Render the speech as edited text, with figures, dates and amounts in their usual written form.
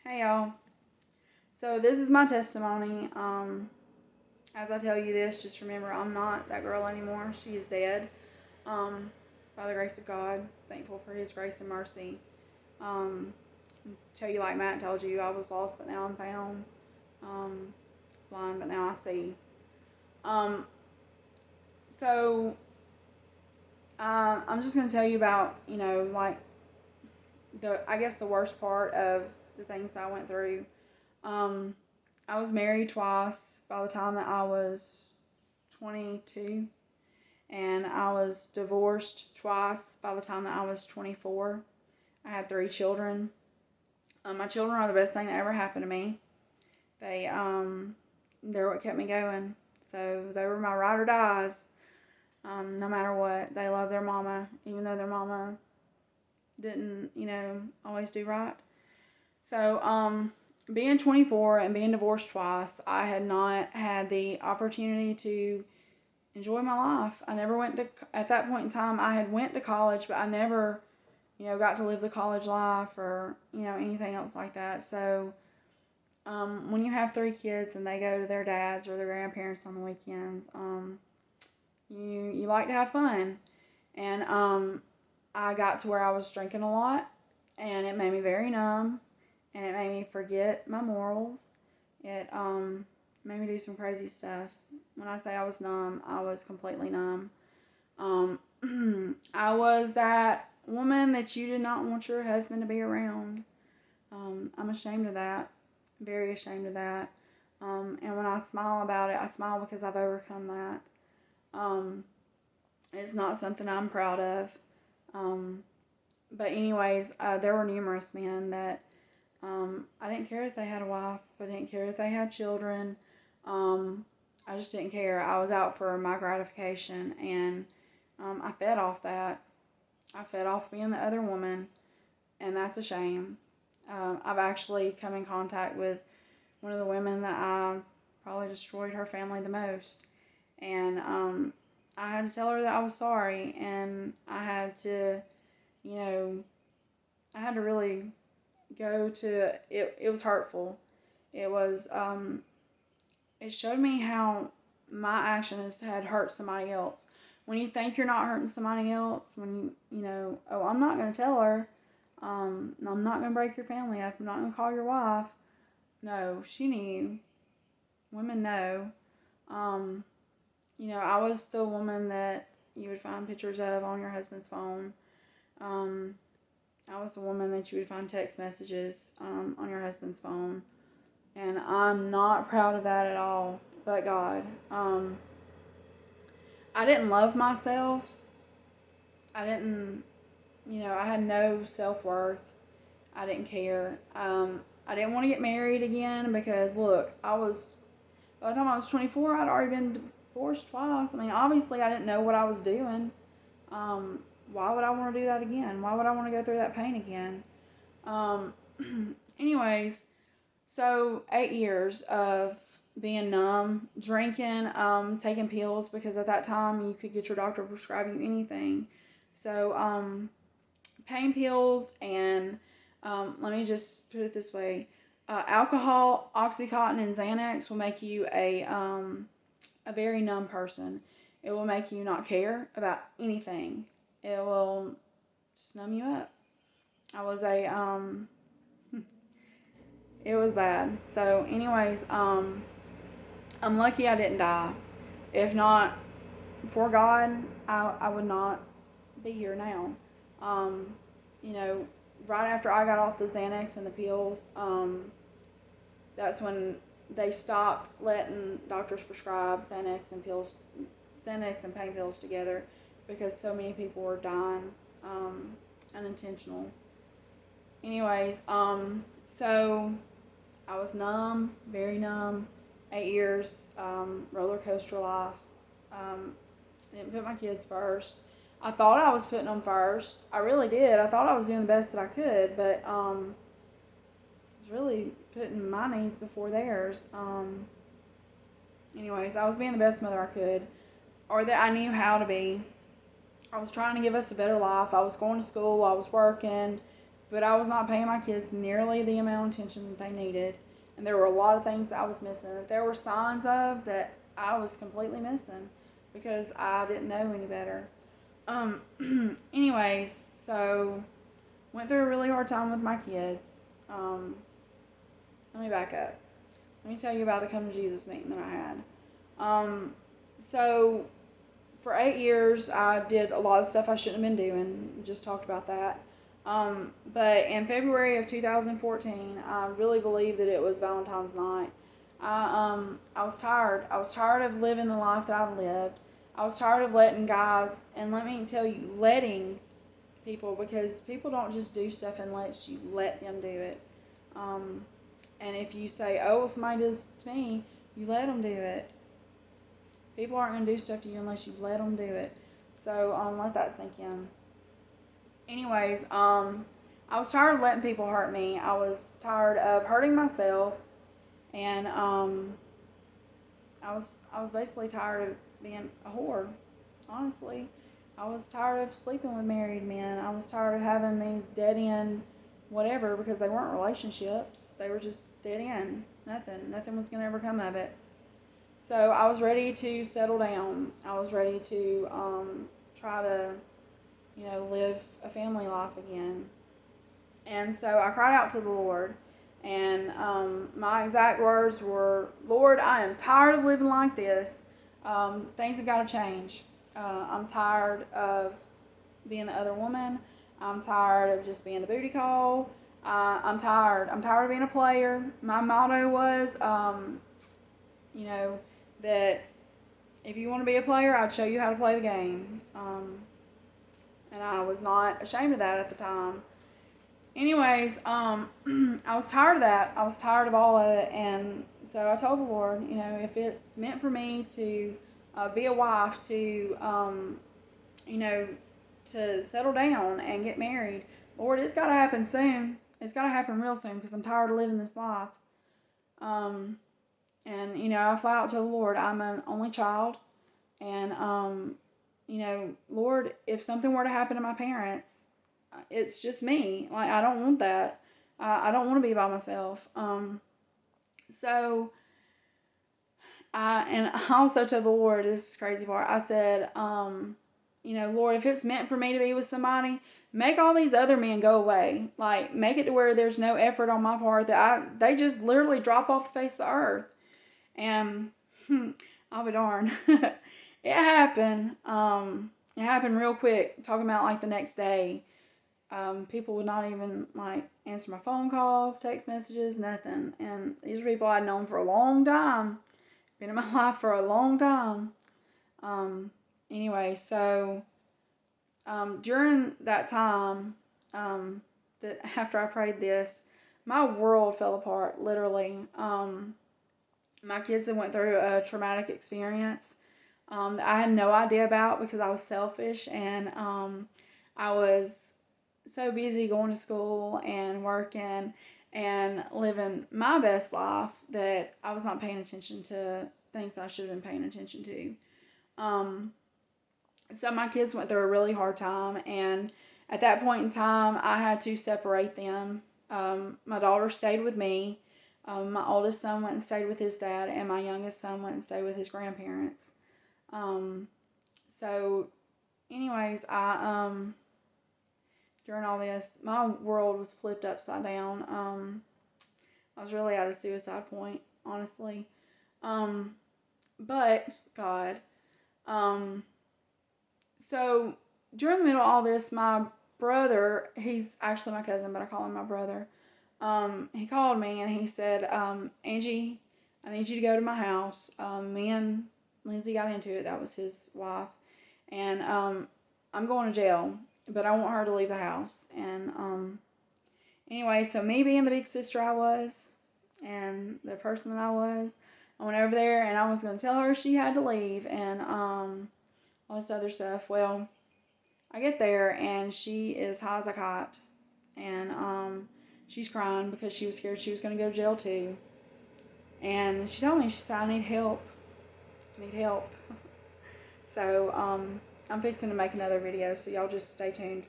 Hey y'all. So this is my testimony. As I tell you this, just remember I'm not that girl anymore. She is dead. Um, by the grace of God, thankful for His grace and mercy. Um, tell you like Matt told you, I was lost, but now I'm found. Um, blind, but now I see. Um, so I'm just gonna tell you about like I guess the worst part of the things I went through. Um, I was married twice by the time that I was 22, and I was divorced twice by the time that I was 24. I had three children. My children are the best thing that ever happened to me. They're what kept me going. So they were my ride or dies. No matter what, they love their mama, even though their mama didn't, always do right. So, being 24 and being divorced twice, I had not had the opportunity to enjoy my life. I never went to, at that point in time, I had went to college, but I never, got to live the college life or, anything else like that. So, when you have three kids and they go to their dads or their grandparents on the weekends, you like to have fun. And I got to where I was drinking a lot, and it made me very numb, and it made me forget my morals. It made me do some crazy stuff. When I say I was numb, I was completely numb. Um, I was that woman that you did not want your husband to be around. I'm ashamed of that. Very ashamed of that. And when I smile about it, I smile because I've overcome that. Um, it's not something I'm proud of. Um, but anyways, there were numerous men that I didn't care if they had a wife. I didn't care if they had children. Um, I just didn't care. I was out for my gratification, and I fed off that. I fed off being the other woman, and that's a shame. I've actually come in contact with one of the women that I probably destroyed her family the most, and I had to tell her that I was sorry, and I had to, you know, I had to really go to it. It was hurtful. It was it showed me how my actions had hurt somebody else. When you think you're not hurting somebody else, when oh, I'm not going to tell her, I'm not going to break your family up, I'm not going to call your wife. No, she knew. Women know. um I was the woman that you would find pictures of on your husband's phone. um I was the woman that you would find text messages on your husband's phone. And I'm not proud of that at all, but God. I didn't love myself. I didn't, I had no self worth. I didn't care. I didn't want to get married again because, look, by the time I was 24, I'd already been divorced twice. I mean, obviously, I didn't know what I was doing. Um, why would I want to do that again? Why would I want to go through that pain again? Um, anyways, so 8 years of being numb, drinking, taking pills because at that time you could get your doctor to prescribe you anything. So pain pills and let me just put it this way: alcohol, OxyContin, and Xanax will make you a very numb person. It will make you not care about anything. It will just numb you up. I was a It was bad. So, anyways, I'm lucky I didn't die. If not for God, I would not be here now. Um, you know, right after I got off the Xanax and the pills, that's when they stopped letting doctors prescribe Xanax and pain pills together because so many people were dying unintentional. Anyways, so I was numb, very numb. 8 years, roller coaster life. I didn't put my kids first. I thought I was putting them first. I really did. I thought I was doing the best that I could, but I was really putting my needs before theirs. Anyways, I was being the best mother I could, or that I knew how to be. I was trying to give us a better life. I was going to school. I was working, but I was not paying my kids nearly the amount of attention that they needed. And there were a lot of things I was missing that there were signs of that I was completely missing because I didn't know any better. Anyways, so went through a really hard time with my kids. Let me back up. Let me tell you about the Come to Jesus meeting that I had. So for 8 years, I did a lot of stuff I shouldn't have been doing. Just talked about that. But in February of 2014, I really believe that it was Valentine's night. I was tired. I was tired of living the life that I lived. I was tired of letting guys, and let me tell you, letting people, because people don't just do stuff unless you let them do it. And if you say, oh, well, somebody does this to me, you let them do it. People aren't going to do stuff to you unless you let them do it. So let that sink in. Anyways, I was tired of letting people hurt me. I was tired of hurting myself. And I was basically tired of being a whore, honestly. I was tired of sleeping with married men. I was tired of having these dead-end whatever, because they weren't relationships. They were just dead-end. Nothing was going to ever come of it. So I was ready to settle down. I was ready to try to, live a family life again. And so I cried out to the Lord. And my exact words were, Lord, I am tired of living like this. Things have got to change. I'm tired of being the other woman. I'm tired of just being the booty call. I'm tired. I'm tired of being a player. My motto was, that if you want to be a player, I'd show you how to play the game. And I was not ashamed of that at the time. Anyways, I was tired of that. I was tired of all of it. And so I told the Lord, if it's meant for me to be a wife, to, to settle down and get married, Lord, it's got to happen soon. It's got to happen real soon because I'm tired of living this life. And, I fly out to the Lord. I'm an only child. And, Lord, if something were to happen to my parents, it's just me. Like, I don't want that. I don't want to be by myself. So I also told the Lord, this is crazy part, I said, Lord, if it's meant for me to be with somebody, make all these other men go away. Like, make it to where there's no effort on my part, that they just literally drop off the face of the earth. And I'll be darned. It happened. It happened real quick. Talking about like the next day. People would not even like answer my phone calls, text messages, nothing. And these are people I'd known for a long time. Been in my life for a long time. Anyway, so during that time, that after I prayed this, my world fell apart, literally. My kids had went through a traumatic experience that I had no idea about because I was selfish, and I was so busy going to school and working and living my best life that I was not paying attention to things I should have been paying attention to. So my kids went through a really hard time, and at that point in time, I had to separate them. My daughter stayed with me. My oldest son went and stayed with his dad, and my youngest son went and stayed with his grandparents. So anyways, during all this, my world was flipped upside down. I was really at a suicide point, honestly. But God, so during the middle of all this, my brother, he's actually my cousin, but I call him my brother. He called me and he said, Angie, I need you to go to my house. Me and Lindsay got into it. That was his wife. And I'm going to jail, but I want her to leave the house. And anyway, so me being the big sister I was, and the person that I was, I went over there and I was going to tell her she had to leave and all this other stuff. Well, I get there and she is high as a kite. And she's crying because she was scared she was going to go to jail too. And she told me, she said, I need help. I need help. So I'm fixing to make another video, so y'all just stay tuned.